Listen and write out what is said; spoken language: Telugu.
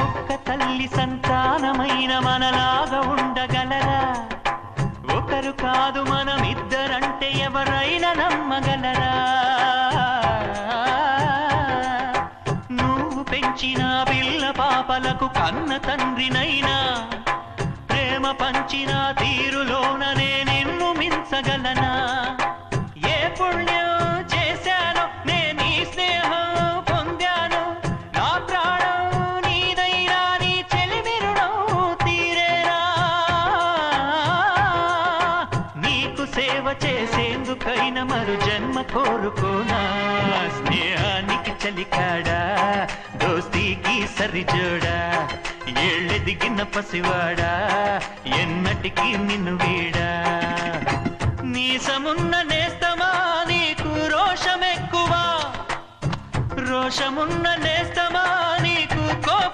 ఒక్క తల్లి సంతానమైన మనలాగా ఉండగలరా? ఒకరు కాదు మనమిద్దరంటే ఎవరైనా నమ్మగలరా? నువ్వు పెంచిన పిల్ల పాపలకు కన్న తండ్రినైనా ప్రేమ పంచిన తీరులోననే నిన్ను మించగలనా? ఏ పుణ్యం చేశానో నేను ఈ స్నేహం పొందాను, నా ప్రాణం నీదైనా నీ చెలిమి రుణం తీరేరా? నీకు సేవ చేసేందుకైనా మరు జన్మ కోరుకోనా? స్నేహానికి చలికాడా, దోస్తీకి సరిజోడా, ఏళ్ళెదిగిన పసివాడా, ఎన్నటికీ నిన్ను వీడా? నీసమున్న నేస్తమా నీకు రోషమెక్కువ, రోషమున్న నేస్తమా నీకు కోపం